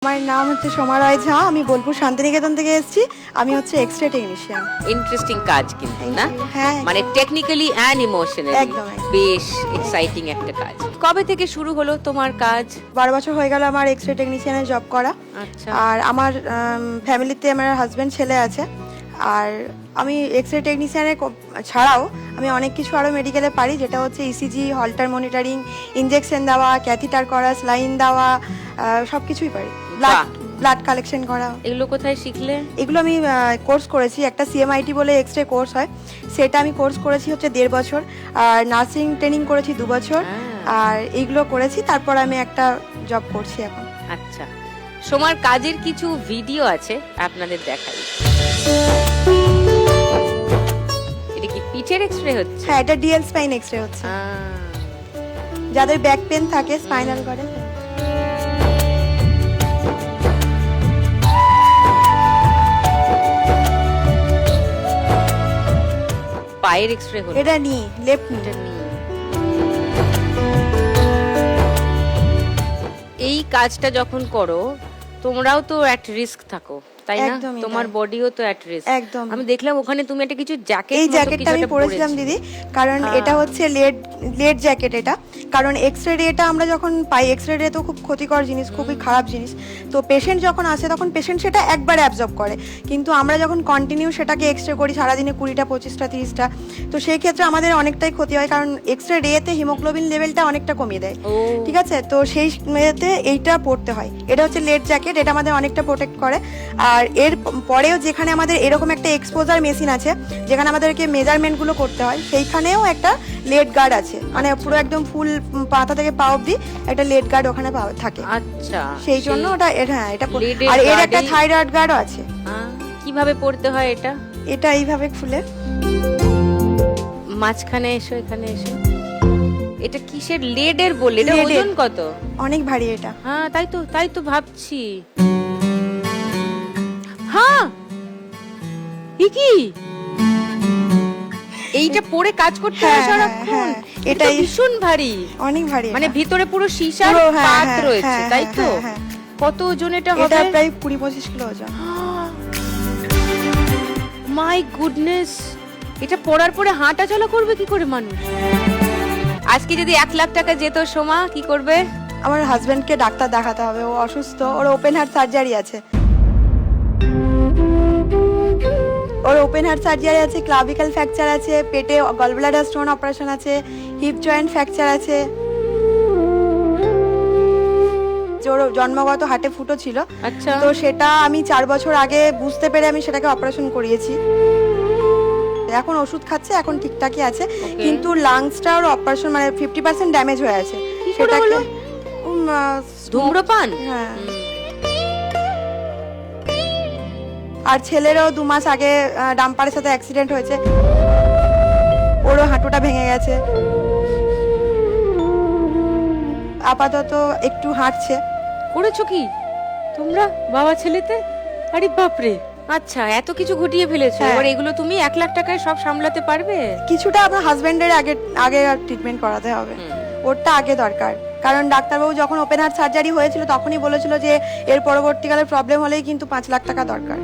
আমার নাম হচ্ছে সোমা রায় ঝা, আমি বোলপুর শান্তিনিকেতন থেকে এসেছি। আমি হচ্ছে এক্সরে টেকনিশিয়ান। ইন্টারেস্টিং কাজ কিন্তু না, হ্যাঁ মানে টেকনিক্যালি অ্যান্ড ইমোশনালি একদম, একদম। বেশ এক্সাইটিং একটা কাজ। কবে থেকে শুরু হলো তোমার কাজ? 12 বছর হয়ে গেল আমার এক্সরে টেকনিশিয়ানের জব করা। আচ্ছা, আর আমার ফ্যামিলিতে আমার হাজব্যান্ড ছেলে আছে। আর আমি এক্সরে টেকনিশিয়ানের ছাড়াও আমি অনেক কিছু আরও মেডিকেলে পারি, যেটা হচ্ছে ইসিজি, হল্টার মনিটরিং, ইনজেকশন দেওয়া, ক্যাথিটার করা, স্লাইন দেওয়া, সব কিছুই পারি। ব্লাড কালেকশন করা। এগুলো কোথায় শিখলে? এগুলো আমি কোর্স করেছি, একটা সিএমআইটি বলে এক্সরে কোর্স হয়, সেটা আমি কোর্স করেছি হচ্ছে 1.5 বছর। আর নার্সিং ট্রেনিং করেছি 2 বছর। আর এইগুলো করেছি, তারপর আমি একটা জব করছি এখন। আচ্ছা, সোমার কাজের কিছু ভিডিও আছে, আপনাদের দেখাই। এটা কি পিঠের এক্সরে হচ্ছে? হ্যাঁ, এটা ডিএল স্পাইন এক্সরে হচ্ছে, যাদের ব্যাক পেন থাকে স্পাইনাল করে। পায়ের এক্সরে হলো? এটা নি, লেফট নি। এই কাজটা যখন করো তোমরাও তো অ্যাট রিস্ক থাকো, তাই না? একদমই তোমার তাই। বডিও তো অ্যাট রিস্ক। একদম। আমি দেখলাম ওখানে তুমি একটা কিছু জ্যাকেট, এই জ্যাকেটটা আমি পরেছিলাম দিদি, কারণ এটা হচ্ছে লেড জ্যাকেট। এটা কারণ এক্সরে রেটা আমরা যখন পাই, এক্সরে রে তো খুব ক্ষতিকর জিনিস, খুবই খারাপ জিনিস। তো পেশেন্ট যখন আসে তখন পেশেন্ট সেটা একবার অ্যাবজর্ব করে, কিন্তু আমরা যখন কন্টিনিউ সেটাকে এক্সরে করি সারাদিনে 20টা 25টা 30টা, তো সেই ক্ষেত্রে আমাদের অনেকটাই ক্ষতি হয়, কারণ এক্সরে রেতে হিমোগ্লোবিন লেভেলটা অনেকটা কমিয়ে দেয়। ঠিক আছে, তো সেই মেয়েতে এইটা পড়তে হয়। এটা হচ্ছে লেড জ্যাকেট, এটা আমাদের অনেকটা প্রোটেক্ট করে। আর এর পরেও যেখানে আমাদের এরকম একটা এক্সপোজার মেশিন আছে, যেখানে আমাদেরকে মেজারমেন্টগুলো করতে হয়, সেইখানেও একটা লেড গার্ড আছে, মানে পুরো একদম ফুল মাথা থেকে পা অবধি একটা লেড গার্ড ওখানে থাকে। আচ্ছা, সেই জন্য ওটা হ্যাঁ এটা lead-এর আর এর একটা guard-ই- থাইরয়েড গার্ডও আছে। কিভাবে পড়তে হয় এটা? এটা এইভাবে খুলে মাঝখানে এসো, এখানে এসো। এটা কিসের লেডের বললে? এটা Lead-এর। ওজন কত? অনেক ভারী এটা। হ্যাঁ, তাই তো ভাবছি। হ্যাঁ, এ কি এইটা পরে কাজ করতে হয় হ্যাঁ, সারাক্ষণ? হ্যাঁ, এটা এটাই- ভীষণ ভারী, অনেক ভারী মানে এটা। ভিতরে পুরো সীসার পুরো, হ্যাঁ, পাত হ্যাঁ, রয়েছে, হ্যাঁ, তাই তো? হ্যাঁ, হ্যাঁ। কত ওজন এটা এটা হবে? প্রায় 20-25 কিলো ওজন। মাই গুডনেস, এটা পড়ার পরে হাঁটা চলা করবে কি করে মানুষ? আজকে যদি 1 লাখ টাকা যেত সোমা, কি করবে? আমার হাজবেন্ডকে ডাক্তার দেখাতে হবে, ও অসুস্থ, ওর ওপেন হার্ট সার্জারি আছে। ওর ওপেন হার্ট সার্জারি আছে, ক্লাভিকল ফ্র্যাকচার আছে, পেটে গলব্লাডার স্টোন অপারেশন আছে, হিপ জয়েন্ট ফ্র্যাকচার আছে। ওর জন্মগত হার্টে ফুটো ছিল, আচ্ছা, তো সেটা আমি 4 বছর আগে বুঝতে পেরে আমি সেটাকে অপারেশন করিয়েছি। এখন ওষুধ খাচ্ছে, এখন ঠিকঠাকই আছে, কিন্তু লাংসটা ওর অপারেশন মানে 50% ড্যামেজ হয়ে আছে। কি করে হলো? ধূম্রপান? হ্যাঁ। আর ছেলেরও 2 মাস আগে ডাম্পারের সাথে অ্যাক্সিডেন্ট হয়েছে, ওরও হাঁটুটা ভেঙে গেছে। আপাতত একটু হাঁটছে। করেছো কি তোমরা বাবা ছেলেতে? আরে বাপরে, আচ্ছা, এত কিছু ঘটিয়ে ফেলেছো। হ্যাঁ। এবার এগুলো তুমি 1 লাখ টাকায় সব সামলাতে পারবে? কিছুটা আমার হাজবেন্ডের আগে ট্রিটমেন্ট করাতে হবে, ওরটা আগে দরকার। কারণ ডাক্তারবাবু যখন ওপেন হার্ট সার্জারি হয়েছিল তখনই বলেছিল যে এর পরবর্তীকালে প্রবলেম হলেই কিন্তু 5 লাখ টাকা দরকার।